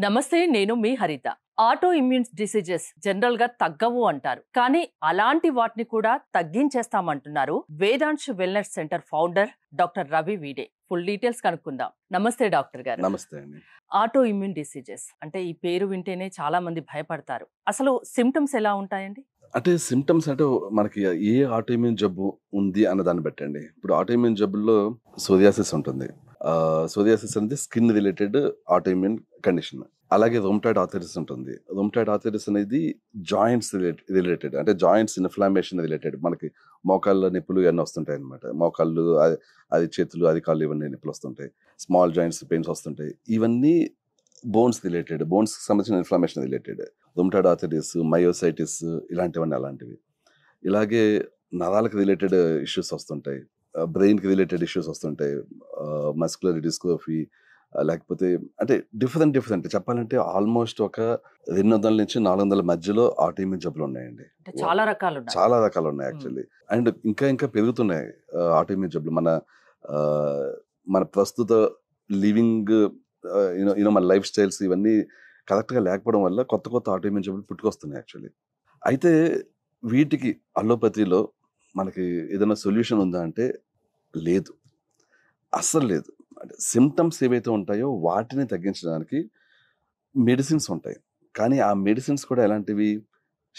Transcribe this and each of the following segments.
నమస్తే, నేను మీ హరిత. ఆటో ఇమ్యూన్ డిసీజెస్ జనరల్ గా తగ్గవు అంటారు, కానీ అలాంటి వాటిని కూడా తగ్గించేస్తామంటున్నారు Vedansh wellness centre founder doctor Ravi Veede. Full details కనుక్కుందాం. నమస్తే డాక్టర్ గారు. నమస్తే అండి. ఆటో ఇమ్యూన్ డిసీజెస్ అంటే ఈ పేరు వింటేనే చాలా మంది భయపడతారు. అసలు సిమ్టమ్స్ ఎలా ఉంటాయండి? అంటే సిమ్టమ్స్ అంటే మనకి ఏ ఆటోఇమ్యూన్ జబ్బు ఉంది అన్న దాన్ని బట్టండి. ఇప్పుడు ఆటోఇమ్యూన్ జబ్బుల్లో సోరియాసిస్ ఉంటుంది. సోరియాసిస్ అనేది స్కిన్ రిలేటెడ్ ఆటోఇమ్యూన్ కండిషన్. అలాగే రొమటాయిడ్ ఆర్థరైటిస్ ఉంటుంది. రొమటాయిడ్ ఆర్థరైటిస్ అనేది జాయింట్స్ రిలేటెడ్, అంటే జాయింట్స్ ఇన్ఫ్లామేషన్ రిలేటెడ్. మనకి మోకాళ్ళ నొప్పులు ఇవన్నీ వస్తుంటాయి అనమాట. మోకాళ్ళు, అది చేతులు, అది కాళ్ళు, ఇవన్నీ నొప్పులు వస్తుంటాయి. స్మాల్ జాయింట్స్ పెయిన్స్ వస్తుంటాయి. ఇవన్నీ బోన్స్ రిలేటెడ్, బోన్స్ సంబంధించిన inflammation related. Rheumatoid arthritis, myositis ఇలాంటివన్నీ అలాంటివి. ఇలాగే నరాలకు రిలేటెడ్ ఇష్యూస్ వస్తుంటాయి, బ్రెయిన్కి రిలేటెడ్ ఇష్యూస్ వస్తుంటాయి, మస్కులర్ డిస్ట్రోఫీ, లేకపోతే అంటే డిఫరెంట్ చెప్పాలంటే ఆల్మోస్ట్ ఒక 200 నుంచి 400 మధ్యలో ఆటోఇమ్యూన్ జబ్బులు ఉన్నాయండి. చాలా రకాలు ఉన్నాయి. చాలా రకాలు ఉన్నాయి యాక్చువల్లీ. అండ్ ఇంకా పెరుగుతున్నాయి ఆటోఇమ్యూన్ జబ్బులు. మన ప్రస్తుత లివింగ్ మన లైఫ్ స్టైల్స్ ఇవన్నీ కరెక్ట్గా లేకపోవడం వల్ల కొత్త ఆటోఇమ్యూన్ జబ్బులు పుట్టుకొస్తున్నాయి యాక్చువల్లీ. అయితే వీటికి అలోపతిలో మనకి ఏదైనా సొల్యూషన్ ఉందా అంటే లేదు, అస్సలు లేదు. అంటే సిమ్టమ్స్ ఏవైతే ఉంటాయో వాటిని తగ్గించడానికి మెడిసిన్స్ ఉంటాయి. కానీ ఆ మెడిసిన్స్ కూడా ఎలాంటివి?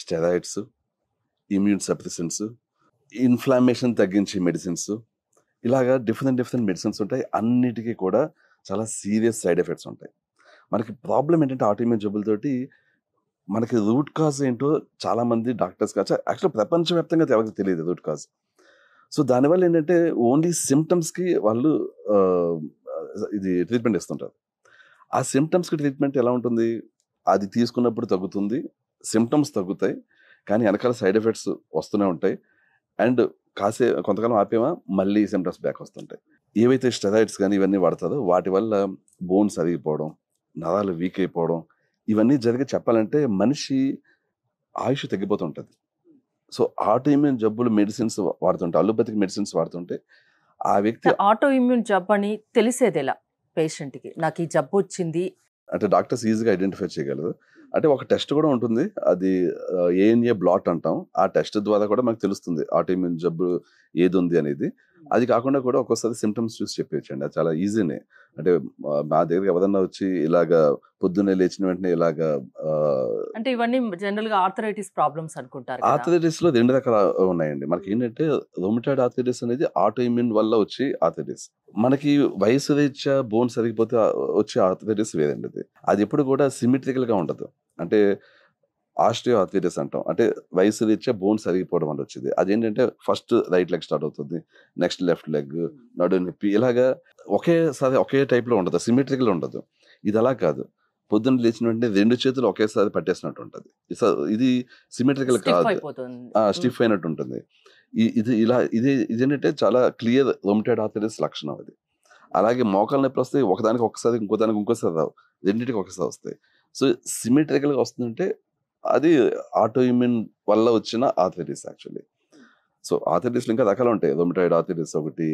స్టెరాయిడ్స్, ఇమ్యూన్ సప్రెసెంట్స్, ఇన్ఫ్లామేషన్ తగ్గించే మెడిసిన్స్, ఇలాగా డిఫరెంట్ మెడిసిన్స్ ఉంటాయి. అన్నిటికీ కూడా చాలా సీరియస్ సైడ్ ఎఫెక్ట్స్ ఉంటాయి. మనకి ప్రాబ్లం ఏంటంటే ఆటోఇమ్యూన్ జబ్బులతోటి మనకి రూట్ కాజ్ ఏంటో చాలా మంది డాక్టర్స్ యాక్చువల్ ప్రపంచవ్యాప్తంగా ఎవరికి తెలియదు రూట్ కాజ్. సో దానివల్ల ఏంటంటే ఓన్లీ సిమ్టమ్స్కి వాళ్ళు ఇది ట్రీట్మెంట్ ఇస్తుంటారు. ఆ సిమ్టమ్స్కి ట్రీట్మెంట్ ఎలా ఉంటుంది? అది తీసుకున్నప్పుడు తగ్గుతుంది, సిమ్టమ్స్ తగ్గుతాయి, కానీ వెనకాల సైడ్ ఎఫెక్ట్స్ వస్తూనే ఉంటాయి. అండ్ కొంతకాలం ఆపేమా మళ్ళీ సిమ్టమ్స్ బ్యాక్ వస్తుంటాయి. ఏవైతే స్టెరాయిడ్స్ కానీ ఇవన్నీ వాడతారో వాటి వల్ల బోన్స్ అరిగిపోవడం, నరాలు వీక్ అయిపోవడం, ఇవన్నీ జరిగి చెప్పాలంటే మనిషి ఆయుష్ తగ్గిపోతుంటుంది. సో ఆటోఇమ్యూన్ జబ్బులు మెడిసిన్స్ వాడుతుంటే, అలోపతిక్ మెడిసిన్స్ వాడుతుంటే ఆ వ్యక్తి ఆటో ఇమ్యూన్ జబ్బు అని తెలిసేది ఎలా పేషెంట్కి? నాకు ఈ జబ్బు వచ్చింది అంటే డాక్టర్స్ ఈజీగా ఐడెంటిఫై చేయగలరు. అంటే ఒక టెస్ట్ కూడా ఉంటుంది, అది ఏఎన్ఏ బ్లాట్ అంటాం. ఆ టెస్ట్ ద్వారా కూడా మనకు తెలుస్తుంది ఆటోఇమ్యూన్ జబ్బు ఏది ఉంది అనేది. అది కాకుండా కూడా ఒక్కోసారి సిమ్టమ్స్ చూసి చెప్పేయచ్చండి. అది చాలా ఈజీనే. అంటే మా దగ్గరికి ఎవరన్నా వచ్చి ఇలాగా పొద్దున్నే లేచిన వెంటనే ఇలాగా అంటే ఇవన్నీ జనరల్ గా ఆర్థరైటిస్ ప్రాబ్లమ్స్ అనుకుంటారు కదా. ఆర్థరైటిస్ లో 2 రకాల ఉన్నాయండి. మనకి ఏంటంటే రొమటాయిడ్ ఆర్థరైటిస్ అనేది ఆటో ఇమ్యూన్ వల్ల వచ్చే ఆర్థరైటిస్. మనకి వయసు రీత్యా బోన్స్ అరిగిపోతే వచ్చే ఆర్థరైటిస్ వేరండి. అది ఎప్పుడు కూడా సిమెట్రికల్ గా ఉండదు. అంటే ఆస్టియో ఆర్థరైటిస్ అంటాం. అంటే వయసు రీత్యా బోన్స్ అరిగిపోవడం వల్ల వచ్చేది. అదేంటంటే ఫస్ట్ రైట్ లెగ్ స్టార్ట్ అవుతుంది, నెక్స్ట్ లెఫ్ట్ లెగ్, నడు నొప్పి, ఇలాగా ఒకేసారి ఒకే టైప్ లో ఉండదు, సిమెట్రికల్ ఉండదు. ఇది అలా కాదు. పొద్దున్న లేచిన వెంటనే 2 చేతులు ఒకేసారి పట్టేసినట్టు ఉంటుంది. ఇది సిమెట్రికల్ కాదు, స్టిఫ్ అయినట్టు ఉంటుంది. ఇదేంటంటే చాలా క్లియర్ రొమటాయిడ్ ఆర్థరైటిస్ లక్షణం అది. అలాగే మోకాళ్ళ నొప్పులు వస్తాయి, ఒకదానికి ఒకసారి, ఇంకోసారి రావు, రెండింటికి ఒకసారి వస్తాయి. సో సిమెట్రికల్ గా వస్తుందంటే అది ఆటో ఇమ్యూన్ వల్ల వచ్చిన ఆర్థరైటిస్ యాక్చువల్లీ. సో ఆర్థరైటిస్ ఇంకా రకాలు ఉంటాయి. రొమటాయిడ్ ఆర్థరైటిస్ ఒకటి,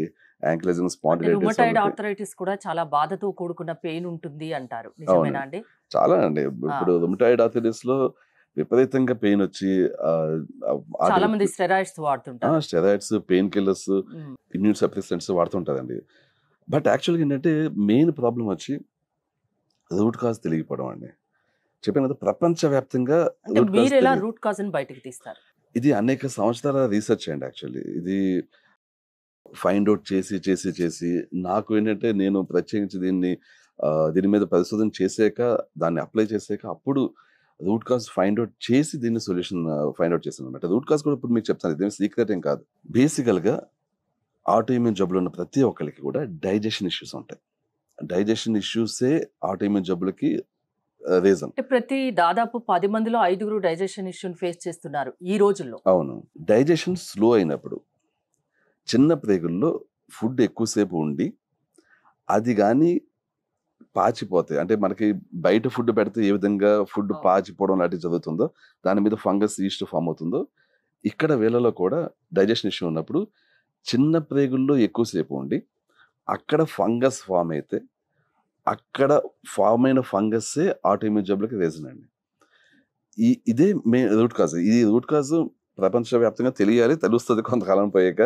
యాంకిలోజింగ్ స్పాండిలైటిస్. రుమటాయిడ్ ఆర్థరైటిస్ కూడా చాలా బాధతో కూడుకున్న పెయిన్ ఉంటుంది అంటారు, నిజమేనా అండి? చాలా అండి. ఇప్పుడు రొమటాయిడ్ ఆర్థరైటిస్ లో విపరీతంగా పెయిన్ వచ్చి చాలా మంది స్టెరాయిడ్స్ వాడుతుంటారు. Steroids, pain killers, immune suppressants వాడుతుంటారండి. బట్ యాక్చువల్గా ఏంటంటే మెయిన్ ప్రాబ్లం వచ్చి రూట్ కాజ్ తెలియకపోవడం అండి. చెప్పాను కదా, ప్రపంచవ్యాప్తంగా మీరు ఎలా రూట్ కాజ్ ని బయటకు తీస్తారు? ఇది అనేక సంవత్సరాల రీసెర్చ్ అండి యాక్చువల్లీ. ఇది ఫైండ్ అవుట్ చేసి నాకు ఏంటంటే నేను ప్రత్యేకించి దీని మీద పరిశోధన చేసాక, దాన్ని అప్లై చేసాక, అప్పుడు రూట్ కాజ్ ఫైండ్ అవుట్ చేసి దీన్ని సొల్యూషన్ ఫైండ్ అవుట్ చేశాను అనమాట. రూట్ కాజ్ కూడా ఇప్పుడు మీకు చెప్తాను, ఇదేం సీక్రెట్ ఏం కాదు. బేసికల్గా ఆటోఇమ్యూన్ జబ్బులు ఉన్న ప్రతి ఒక్కరికి కూడా డైజెషన్ ఇష్యూస్ ఉంటాయి. డైజెషన్ ఇష్యూసే ఆటోఇమ్యూన్ జబ్బులకి రీజన్. ప్రతి దాదాపు 10 మందిలో 5 డైజెషన్ ఇష్యూని ఫేస్ చేస్తున్నారు ఈ రోజుల్లో. అవును. డైజెషన్ స్లో అయినప్పుడు చిన్న ప్రేగుల్లో ఫుడ్ ఎక్కువసేపు ఉండి అది కానీ పాచిపోతాయి. అంటే మనకి బయట ఫుడ్ పెడితే ఏ విధంగా ఫుడ్ పాచిపోవడం లాంటివి జరుగుతుందో, దాని మీద ఫంగస్, ఈస్ట్ ఫామ్ అవుతుందో, ఇక్కడ వీళ్ళలో కూడా డైజెషన్ ఇష్యూ ఉన్నప్పుడు చిన్న ప్రేగుల్లో ఎక్కువసేపు ఉండి అక్కడ ఫంగస్ ఫామ్ అయితే అక్కడ ఫామ్ అయిన ఫంగస్సే ఆటోఇమ్యూన్ జబ్బులకి రీజన్ అండి. ఇదే రూట్ కాజ్. ఈ రూట్ కాజ్ ప్రపంచవ్యాప్తంగా తెలియాలి, తెలుస్తుంది కొంతకాలం పోయాక.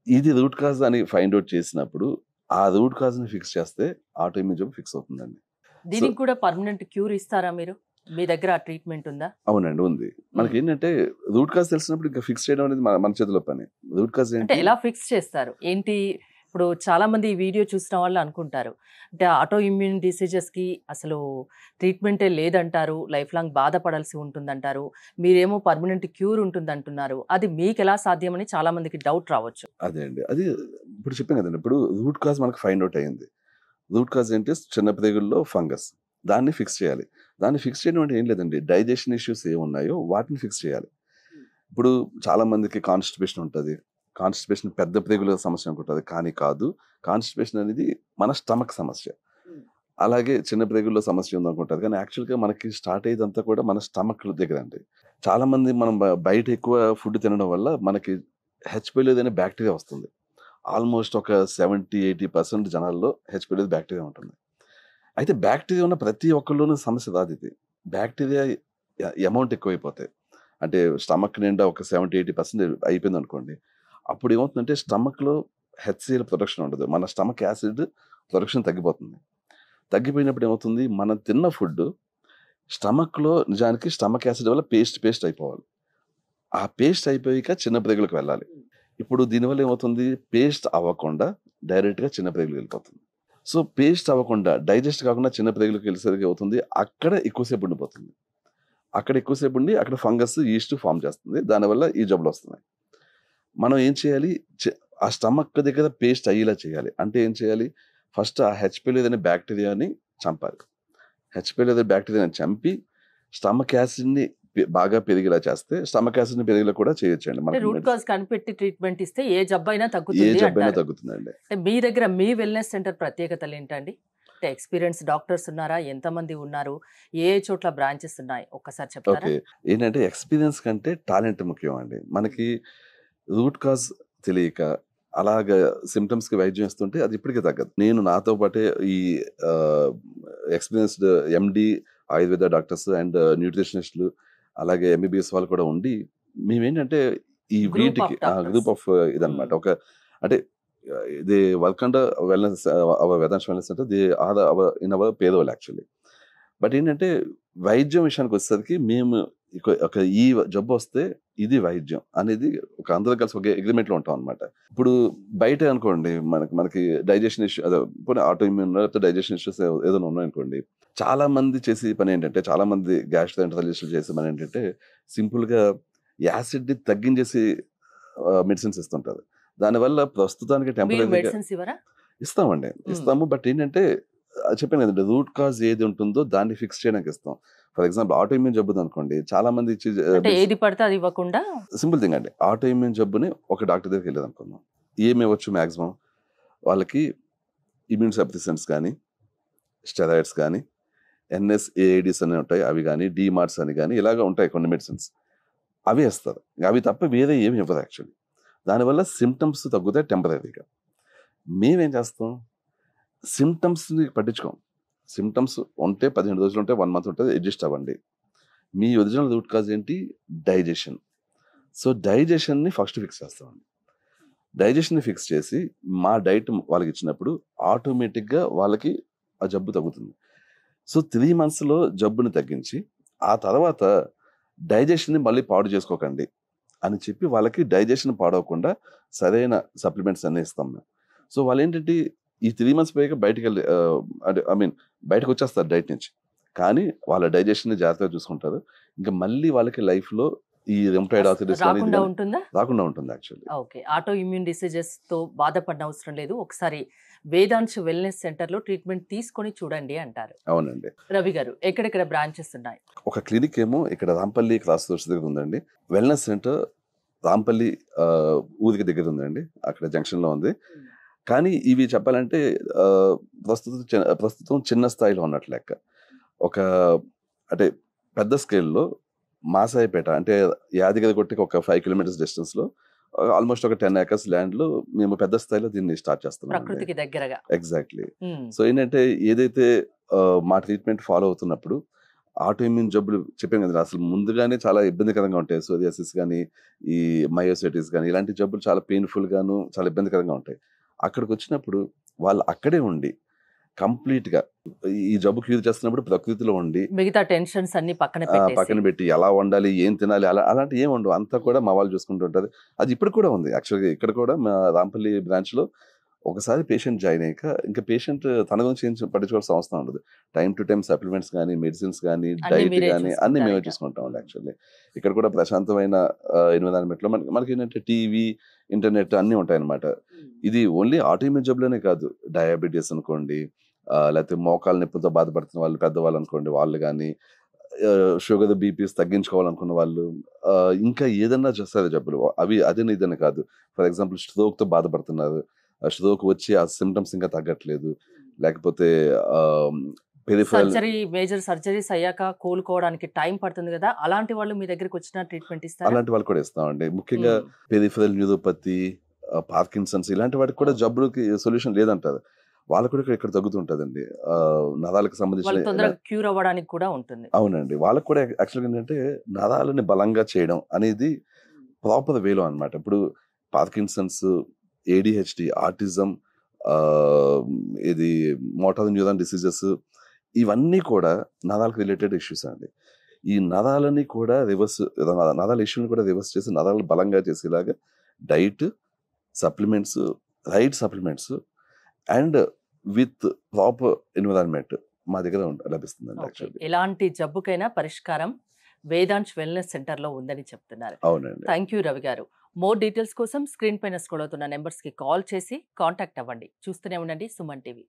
ఇది రూట్ కాజ్ అని ఫైండ్ ఔట్ చేసినప్పుడు ఆ రూట్ కాజ్ని ఫిక్స్ చేస్తే ఆటోఇమ్యూన్ జబ్బు ఫిక్స్ అవుతుందండి. దీనికి కూడా పర్మనెంట్ క్యూర్ ఇస్తారా మీరు? మీ దగ్గర ఆ ట్రీట్మెంట్ ఉందా? అవునండి, ఉంది. మనకి ఏంటంటే రూట్ కాజ్ తెలిసినప్పుడు ఇంకా ఫిక్స్ చేయడం అనేది మన చేతిలో పని. రూట్ కాజ్ అంటే ఏంటి? ఎలా ఫిక్స్ చేస్తారు ఏంటి? ఇప్పుడు చాలా మంది ఈ వీడియో చూసిన వాళ్ళు అనుకుంటారు అంటే ఆటో ఇమ్యూన్ డిసీజెస్ కి అసలు ట్రీట్మెంటే లేదంటారు, లైఫ్ లాంగ్ బాధపడాల్సి ఉంటుందంటారు, మీరేమో పర్మనెంట్ క్యూర్ ఉంటుందంటున్నారు. అది మీకు ఎలా సాధ్యమని చాలా మందికి డౌట్ రావచ్చు. అదే అండి. అది ఇప్పుడు చెప్పాను కదండి. ఇప్పుడు రూట్ కాజ్ మనకు ఫైండ్ అవుట్ అయింది. రూట్ కాజ్ ఏంటి? చిన్న ప్రేగుల్లో ఫంగస్. దాన్ని ఫిక్స్ చేయాలి. దాన్ని ఫిక్స్ చేయడం అంటే ఏం లేదండి. డైజెషన్ ఇష్యూస్ ఏమున్నాయో వాటిని ఫిక్స్ చేయాలి. ఇప్పుడు చాలా మందికి కాన్‌స్టిపేషన్ ఉంటది. కాన్‌స్టిపేషన్ పెద్ద ప్రేగుల సమస్య అనుకుంటారు. కానీ కాదు. కాన్‌స్టిపేషన్ అనేది మన స్టమక్ సమస్య. అలాగే చిన్న ప్రేగుల్లో సమస్య ఉందనుకుంటారు. కానీ యాక్చువల్‌గా మనకి స్టార్ట్ అయ్యేదంతా కూడా మన స్టమక్ దగ్గర అండి. చాలా మంది మనం బయట ఎక్కువ ఫుడ్ తినడం వల్ల మనకి హెచ్ పైలోరీ అనే బ్యాక్టీరియా వస్తుంది. ఆల్మోస్ట్ ఒక 70-80% జనాల్లో హెచ్ పైలోరీ బ్యాక్టీరియా ఉంటుంది. అయితే బ్యాక్టీరియా ఉన్న ప్రతి ఒక్కళ్ళలోనూ సమస్య రాదు ఇది. బ్యాక్టీరియా అమౌంట్ ఎక్కువైపోతాయి. అంటే స్టమక్ నిండా ఒక 70-80% అయిపోయిందనుకోండి. అప్పుడు ఏమవుతుందంటే స్టమక్‌లో హెచ్‌సిఎల్ ప్రొడక్షన్ ఉండదు. మన స్టమక్ యాసిడ్ ప్రొడక్షన్ తగ్గిపోతుంది. తగ్గిపోయినప్పుడు ఏమవుతుంది? మనం తిన్న ఫుడ్ స్టమక్‌లో నిజానికి స్టమక్ యాసిడ్ వల్ల పేస్ట్ అయిపోవాలి. ఆ పేస్ట్ అయిపోయాక చిన్న ప్రేగులకు వెళ్ళాలి. ఇప్పుడు దీనివల్ల ఏమవుతుంది? పేస్ట్ అవ్వకుండా డైరెక్ట్‌గా చిన్న ప్రేగులకు వెళ్ళిపోతుంది. సో, పేస్ట్ అవ్వకుండా డైజెస్ట్ కాకుండా చిన్న ప్రేగులకు వెళ్ళేసరికి ఏమవుతుంది? అక్కడ ఎక్కువసేపు ఉండిపోతుంది. అక్కడ ఎక్కువసేపు ఉండి అక్కడ ఫంగస్, ఈస్ట్ ఫార్మ్ చేస్తుంది. దానివల్ల ఈ జబ్బులొస్తున్నాయి. మనం ఏం చేయాలి? ఆ స్టమక్ దగ్గర పేస్ట్ అయ్యేలా చేయాలి. అంటే ఏం చేయాలి? ఫస్ట్ ఆ హెచ్ పైలోరీ అనే బ్యాక్టీరియాని చంపాలి. హెచ్ పైలోరీ బ్యాక్టీరియాని చంపి స్టమక్ యాసిడ్‌ని బాగా పెరిగేలా చేస్తే స్టమక్ యాసిడ్‌ని పెరిగేలా కూడా చేయొచ్చండి. అంటే రూట్ కాజ్ కనిపెట్టి ట్రీట్మెంట్ ఇస్తే ఏ జబ్బైనా ఏ తగ్గుతుంది జబ్బైనా అంటారు. తగ్గుతుందండి. అంటే మీ దగ్గర మీ వెల్‌నెస్ సెంటర్ ప్రత్యేకతలు ఏంటండి? అంటే ఎక్స్‌పీరియన్స్ డాక్టర్స్ ఉన్నారా? ఎంతమంది ఉన్నారు? ఏ చోట్ల బ్రాంచెస్ ఉన్నాయి? ఒక్కసారి చెప్తారా? ఓకే. ఏంటంటే ఎక్స్‌పీరియన్స్ కంటే టాలెంట్ ముఖ్యం అండి. మనకి రూట్ కాజ్ తెలియక అలాగా సింప్టమ్స్‌కి వైద్యం ఇస్తుంటే అది ఇప్పటికి తగ్గదు. నేను నాతో పాటే ఈ ఆహ్, experienced MD, Ayurveda doctors and న్యూట్రిషనిస్టులు అలాగే ఎంబీబీఎస్ వాళ్ళు కూడా ఉండి మేమేంటంటే ఈ గ్రూప్ ఆఫ్ వీటికి డాక్టర్స్. గ్రూప్ ఆఫ్ ఇదనమాట. ఒక అంటే they work under wellness our Vedansh wellness centre. They are in our payroll actually. But ఏంటంటే వైద్యం విషయానికి వచ్చేసరికి మేము ఒక ఈ జబ్బు వస్తే ఇది వైద్యం అనేది ఒక అందరం కలిసి ఒక అగ్రిమెంట్లో ఉంటాం అనమాట. ఇప్పుడు బయట అనుకోండి మనకి డైజెషన్ ఇష్యూ అదే పోనీ ఆటో ఇమ్యూన్ లేకపోతే డైజెషన్ ఇష్యూస్ ఏదైనా ఉన్నాయనుకోండి. చాలా మంది చేసే పని ఏంటంటే చాలా మంది గ్యాస్ట్రోఎంటరాలజిస్టులు చేసే పని ఏంటంటే సింపుల్‌గా యాసిడ్‌ని తగ్గించేసి మెడిసిన్స్ ఇస్తుంటారు. దానివల్ల ప్రస్తుతానికి మీరు టెంపరరీగా మెడిసిన్స్ ఇవ్వరా? ఇస్తామండి. హ్మ్. ఇస్తాము. బట్ ఏంటంటే చెప్పాను కదండీ! రూట్ కాజ్ ఏది ఉంటుందో దాన్ని ఫిక్స్ చేయడానికి ఇస్తాం. ఫర్ ఎగ్జాంపుల్ ఆటో ఇమ్యూన్ జబ్బుదనుకోండి. చాలా మంది ఇచ్చే అంటే ఏది పడితే అది ఇవ్వకుండా సింపుల్ థింగ్ అండి. ఆటో ఇమ్యూన్ జబ్బుని ఒక డాక్టర్ దగ్గరికెళ్ళారనుకుందాం. ఏమివ్వచ్చు మాక్సిమం? వాళ్ళకి ఇమ్యూన్ సప్రెసెంట్స్ గానీ, స్టెరాయిడ్స్ గానీ, ఎన్ఎస్ఏఐడీస్ అని ఉంటాయి. అవి గానీ, డీమార్ట్స్ అని గానీ ఇలాగ ఉంటాయి కొన్ని మెడిసిన్స్. అవే ఇస్తారు. అవి తప్ప వేరే ఏమి ఇవ్వరు యాక్చువల్లీ. దానివల్ల సింప్టమ్స్ తగ్గుతాయి టెంపరరీగా. మేమేం చేస్తాం? సింప్టమ్స్‌ని పట్టించుకోం. సింప్టమ్స్ ఉంటే 15 రోజులు ఉంటే 1 మంత్ ఉంటది. అడ్జస్ట్ అవ్వండి. మీ ఒరిజినల్ రూట్ కాజ్ ఏంటి? డైజెషన్. సో, డైజెషన్‌ని ఫస్ట్ ఫిక్స్ చేస్తామండి. డైజెషన్‌ని ఫిక్స్ చేసి మా డైట్ వాళ్ళకిచ్చినప్పుడు ఆటోమేటిక్‌గా వాళ్ళకి ఆ జబ్బు తగ్గుతుంది. సో, 3 మంత్స్‌లో జబ్బుని తగ్గించి ఆ తర్వాత డైజెషన్‌ని మళ్ళీ పాడు చేసుకోకండి అని చెప్పి వాళ్ళకి డైజెషన్ పాడవకుండా సరైన సప్లిమెంట్స్ అన్నీ ఇస్తాం మేము. సో, వాళ్ళేంటంటే ఈ 3 మంత్స్ పోయాక బయటికెళ్ళి అంటే ఐ మీన్ బయటకొచ్చేస్తారు డైట్ నుంచి. కానీ వాళ్ళ డైజెషన్‌ని జాగ్రత్తగా చూసుకుంటారు. ఇంక మళ్ళీ వాళ్ళకి లైఫ్‌లో ఈ రుమటాయిడ్ ఆర్థరైటిస్ గాని ఇది రాకుండా గాని ఉంటుందా? రాకుండా ఉంటుంది యాక్చువల్లీ. ఓకే. ఆటో ఇమ్యూన్ డిసీజెస్‌తో బాధపడనవసరం అవసరం లేదు. ఒకసారి వేదాంశ్ వెల్‌నెస్ సెంటర్‌లో ట్రీట్మెంట్ తీసుకొని చూడండి అంటారు. అవునండి. రవి గారు ఎక్కడెక్కడ బ్రాంచెస్ ఉన్నాయి? ఒక క్లినిక్ ఏమో ఇక్కడ రాంపల్లి క్రాస్ రోడ్స్ దగ్గర ఉందండి. వెల్‌నెస్ సెంటర్ రాంపల్లి ఊరికి దగ్గర ఉందండి. అక్కడ జంక్షన్‌లో ఉంది. కానీ ఇవి చెప్పాలంటే ఆహ్, ప్రస్తుతం చిన్న స్థాయిలో ఉన్నట్లు లెక్క. ఒక అంటే పెద్ద స్కేల్‌లో మాసాయిపేట అంటే యాదగిరిగుట్టకి ఒక 5 కిలోమీటర్స్ డిస్టెన్స్‌లో ఆల్మోస్ట్ ఒక 10 acres ల్యాండ్లో మేము పెద్ద స్థాయిలో దీన్ని స్టార్ట్ చేస్తున్నాం. ప్రకృతికి దగ్గరగా. ఎగ్జాక్ట్లీ. ఉమ్, సో ఏంటంటే ఏదైతే మా ట్రీట్మెంట్ ఫాలో అవుతున్నప్పుడు ఆటో ఇమ్యూన్ జబ్బులు చెప్పాం కదా అసలు ముందుగానే చాలా ఇబ్బందికరంగా ఉంటాయి. సోరియాసిస్ కానీ ఈ మయోసైటిస్ కానీ ఇలాంటి జబ్బులు చాలా పెయిన్ఫుల్ గాను చాలా ఇబ్బందికరంగా ఉంటాయి. అక్కడికి వచ్చినప్పుడు వాళ్ళు అక్కడే ఉండి కంప్లీట్ గా ఈ జబ్బు క్యూర్ చేస్తున్నప్పుడు ప్రకృతిలో ఉండి మిగతా టెన్షన్స్ అన్ని పక్కన పక్కన పెట్టేసి పెట్టి ఎలా వండాలి ఏం తినాలి అలాంటి ఏం ఉండవు. అంతా కూడా మా వాళ్ళు చూసుకుంటూ ఉంటారు. అది ఇప్పుడు కూడా ఉంది యాక్చువల్గా. ఇక్కడ కూడా మా రాంపల్లి బ్రాంచ్ లో ఒకసారి పేషెంట్ జాయిన్ అయ్యాక ఇంకా పేషెంట్ తన గురించి ఏం పట్టించుకోవాల్సిన అవసరం ఉండదు. టైం టు టైం సప్లిమెంట్స్ కానీ మెడిసిన్స్ కానీ అన్ని డైట్ మీరే కానీ అన్ని మేమే చూసుకుంటారు ఇక. చూసుకుంటాం యాక్చువల్లీ. ఇక్కడ కూడా ప్రశాంతమైన ఎన్విరాన్మెంట్ లో మనకి ఏంటంటే టీవీ ఇంటర్నెట్ అన్ని ఉంటాయి అనమాట. ఇది ఓన్లీ ఆటోఇమ్యూన్ జబ్బులోనే కాదు, డయాబెటీస్ అనుకోండి, లేకపోతే మోకాళ్ళ నొప్పులతో బాధపడుతున్న వాళ్ళు పెద్దవాళ్ళు అనుకోండి వాళ్ళు కానీ, షుగర్ బీపీస్ తగ్గించుకోవాలనుకున్న వాళ్ళు, ఇంకా ఏదన్నా చేస్తారు జబ్బులు అవి అదే ఇదని కాదు. ఫర్ ఎగ్జాంపుల్ స్ట్రోక్ తో బాధపడుతున్నారు, స్ట్రోక్ వచ్చి ఆ సిమ్టమ్స్ ఇంకా తగ్గట్లేదు, లేకపోతే పెరిఫరల్ సర్జరీ మేజర్ సర్జరీస్ అయ్యాక కోలుకోవడానికి టైం పడుతుంది కదా, అలాంటి వాళ్ళు మీ దగ్గరికి వచ్చిన ట్రీట్మెంట్ ఇస్తారా? అలాంటి వాళ్ళు కూడా ఇస్తామండి. ముఖ్యంగా ఉమ్, పెరిఫరల్ న్యూరోపతి, పార్కిన్సన్స్ ఇలాంటి వాటికి కూడా జబ్బులకి సొల్యూషన్ లేదంటారు. వాళ్ళకు కూడా ఇక్కడ తగ్గుతుంటదండి. నరాలకు వాళ్ళు సంబంధించిన తొందరగా క్యూర్ అవ్వడానికి కూడా ఉంటుంది. అవునండి. వాళ్ళకి కూడా యాక్చువల్గా ఏంటంటే నరాలని బలంగా చేయడం అనేది ప్రాపర్ వేలో అన్నమాట. ఇప్పుడు పార్కిన్సన్స్, ఏడిహెచ్డి, ఆటిజం, ఇది మోటార్ న్యూరాన్ డిసీజెస్ ఇవన్నీ కూడా నరాలకు రిలేటెడ్ ఇష్యూస్ అండి. ఈ నరాలని కూడా నరాల ఇష్యూని కూడా రివర్స్ చేసి నరాలు బలంగా చేసేలాగా diet, supplements, right supplements and with proper environment మా దగ్గర లభిస్తుందండి ఓకే, యాక్చువల్లీ. ఎలాంటి జబ్బుకైనా పరిష్కారం వేదాంశ్ వెల్నెస్ సెంటర్ లో ఉందని చెప్తున్నారు. అవునండి. థ్యాంక్ యూ రవి గారు. మోర్ డీటెయిల్స్ కోసం స్క్రీన్ పైన స్క్రోల్ అవుతున్న నెంబర్స్ కి కాల్ చేసి కాంటాక్ట్ అవ్వండి. చూస్తూనే ఉండండి సుమన్ టీవీ.